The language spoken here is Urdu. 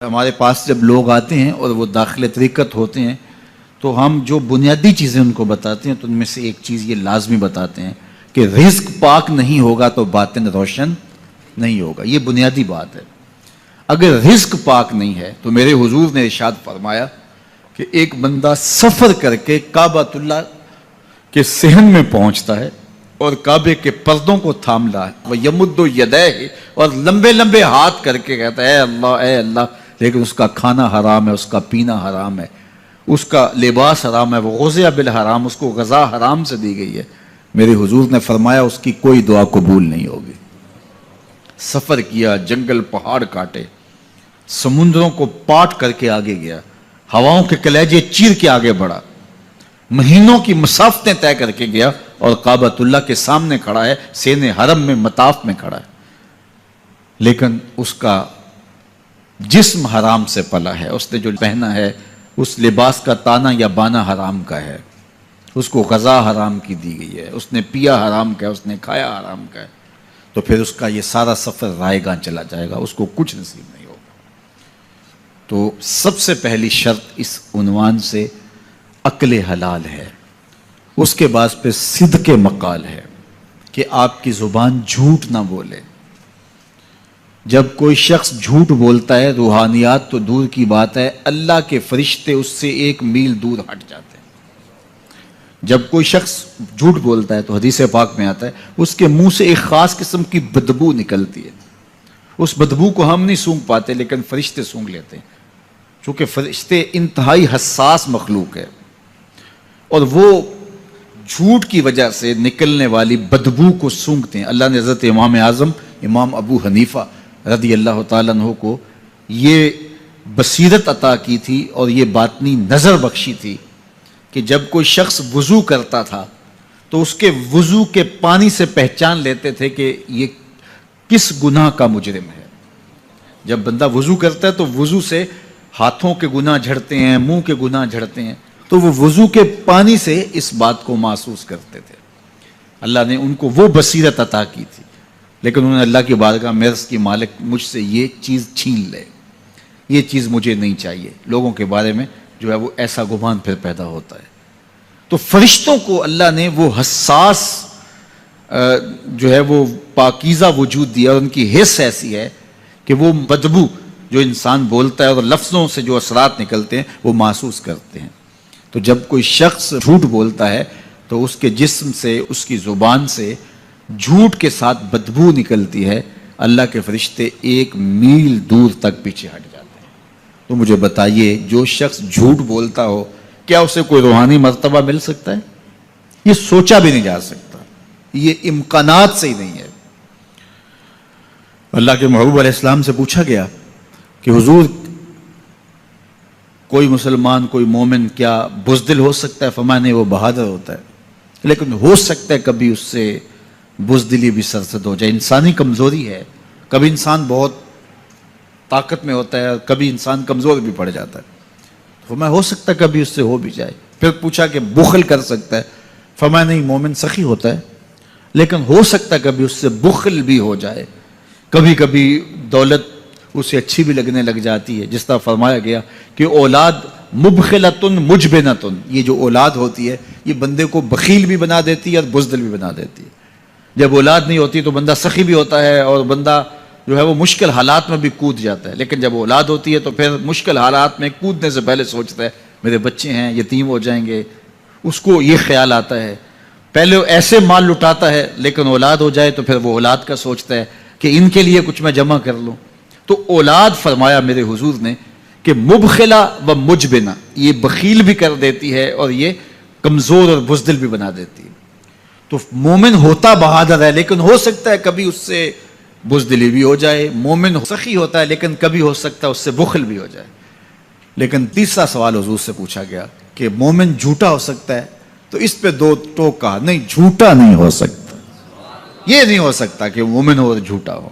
ہمارے پاس جب لوگ آتے ہیں اور وہ داخل طریقت ہوتے ہیں تو ہم جو بنیادی چیزیں ان کو بتاتے ہیں تو ان میں سے ایک چیز یہ لازمی بتاتے ہیں کہ رزق پاک نہیں ہوگا تو باطن روشن نہیں ہوگا. یہ بنیادی بات ہے. اگر رزق پاک نہیں ہے تو میرے حضور نے ارشاد فرمایا کہ ایک بندہ سفر کر کے کعبۃ اللہ کے صحن میں پہنچتا ہے اور کعبے کے پردوں کو تھام رہا ہے, وہ یمد یدیہ, اور لمبے لمبے ہاتھ کر کے کہتا ہے اے اللہ, لیکن اس کا کھانا حرام ہے, اس کا پینا حرام ہے, اس کا لباس حرام ہے, وہ غزیہ بالحرام, اس کو غذا حرام سے دی گئی ہے. میرے حضور نے فرمایا اس کی کوئی دعا قبول نہیں ہوگی. سفر کیا, جنگل پہاڑ کاٹے, سمندروں کو پاٹ کر کے آگے گیا, ہواؤں کے کلیجے چیر کے آگے بڑھا, مہینوں کی مسافتیں طے کر کے گیا اور کعبۃ اللہ کے سامنے کھڑا ہے, سین حرم میں مطاف میں کھڑا ہے, لیکن اس کا جسم حرام سے پلا ہے. اس نے جو پہنا ہے اس لباس کا تانا یا بانا حرام کا ہے, اس کو غذا حرام کی دی گئی ہے, اس نے پیا حرام کا ہے, اس نے کھایا حرام کا ہے, تو پھر اس کا یہ سارا سفر رائے گاں چلا جائے گا, اس کو کچھ نصیب نہیں ہوگا. تو سب سے پہلی شرط اس عنوان سے عقل حلال ہے. اس کے بعد پھر صدق مقال ہے کہ آپ کی زبان جھوٹ نہ بولے. جب کوئی شخص جھوٹ بولتا ہے, روحانیات تو دور کی بات ہے, اللہ کے فرشتے اس سے 1 میل دور ہٹ جاتے ہیں. جب کوئی شخص جھوٹ بولتا ہے تو حدیث پاک میں آتا ہے اس کے منہ سے ایک خاص قسم کی بدبو نکلتی ہے. اس بدبو کو ہم نہیں سونگھ پاتے لیکن فرشتے سونگھ لیتے ہیں, چونکہ فرشتے انتہائی حساس مخلوق ہے, اور وہ جھوٹ کی وجہ سے نکلنے والی بدبو کو سونگھتے ہیں. اللہ نے حضرت امام اعظم امام ابو حنیفہ رضی اللہ تعالیٰ عنہ کو یہ بصیرت عطا کی تھی اور یہ باطنی نظر بخشی تھی کہ جب کوئی شخص وضو کرتا تھا تو اس کے وضو کے پانی سے پہچان لیتے تھے کہ یہ کس گناہ کا مجرم ہے. جب بندہ وضو کرتا ہے تو وضو سے ہاتھوں کے گناہ جھڑتے ہیں, منہ کے گناہ جھڑتے ہیں, تو وہ وضو کے پانی سے اس بات کو محسوس کرتے تھے. اللہ نے ان کو وہ بصیرت عطا کی تھی, لیکن انہوں نے اللہ کی بارگاہ میں عرض کی مالک مجھ سے یہ چیز چھین لے, یہ چیز مجھے نہیں چاہیے. لوگوں کے بارے میں جو ہے وہ ایسا گمان پھر پیدا ہوتا ہے. تو فرشتوں کو اللہ نے وہ حساس جو ہے وہ پاکیزہ وجود دیا, اور ان کی حس ایسی ہے کہ وہ بدبو جو انسان بولتا ہے اور لفظوں سے جو اثرات نکلتے ہیں وہ محسوس کرتے ہیں. تو جب کوئی شخص جھوٹ بولتا ہے تو اس کے جسم سے, اس کی زبان سے جھوٹ کے ساتھ بدبو نکلتی ہے. اللہ کے فرشتے 1 میل دور تک پیچھے ہٹ جاتے ہیں. تو مجھے بتائیے, جو شخص جھوٹ بولتا ہو کیا اسے کوئی روحانی مرتبہ مل سکتا ہے؟ یہ سوچا بھی نہیں جا سکتا, یہ امکانات سے ہی نہیں ہے. اللہ کے محبوب علیہ السلام سے پوچھا گیا کہ حضور کوئی مسلمان, کوئی مومن کیا بزدل ہو سکتا ہے؟ فرمایا نہیں, وہ بہادر ہوتا ہے, لیکن ہو سکتا ہے کبھی اس سے بزدلی بھی سرزد ہو جائے. انسانی کمزوری ہے, کبھی انسان بہت طاقت میں ہوتا ہے, کبھی انسان کمزور بھی پڑ جاتا ہے. فرمایا ہو سکتا ہے کبھی اس سے ہو بھی جائے. پھر پوچھا کہ بخل کر سکتا ہے؟ فرمایا نہیں, مومن سخی ہوتا ہے, لیکن ہو سکتا ہے کبھی اس سے بخل بھی ہو جائے. کبھی کبھی دولت اسے اچھی بھی لگنے لگ جاتی ہے. جس طرح فرمایا گیا کہ اولاد مبخلتن مجبنتن, یہ جو اولاد ہوتی ہے یہ بندے کو بخیل بھی بنا دیتی ہے اور بزدل بھی بنا دیتی ہے. جب اولاد نہیں ہوتی تو بندہ سخی بھی ہوتا ہے اور بندہ جو ہے وہ مشکل حالات میں بھی کود جاتا ہے, لیکن جب اولاد ہوتی ہے تو پھر مشکل حالات میں کودنے سے پہلے سوچتا ہے میرے بچے ہیں یتیم ہو جائیں گے. اس کو یہ خیال آتا ہے, پہلے ایسے مال لٹاتا ہے لیکن اولاد ہو جائے تو پھر وہ اولاد کا سوچتا ہے کہ ان کے لیے کچھ میں جمع کر لوں. تو اولاد فرمایا میرے حضور نے کہ مبخلہ و مجبنہ, یہ بخیل بھی کر دیتی ہے اور یہ کمزور اور بزدل بھی بنا دیتی ہے. تو مومن ہوتا بہادر ہے, لیکن ہو سکتا ہے کبھی اس سے بزدلی بھی ہو جائے. مومن سخی ہوتا ہے لیکن کبھی ہو سکتا ہے اس سے بخل بھی ہو جائے. لیکن تیسرا سوال حضور سے پوچھا گیا کہ مومن جھوٹا ہو سکتا ہے؟ تو اس پہ 2 ٹوک کہا, نہیں, جھوٹا نہیں ہو سکتا. یہ نہیں ہو سکتا کہ مومن ہو اور جھوٹا ہو.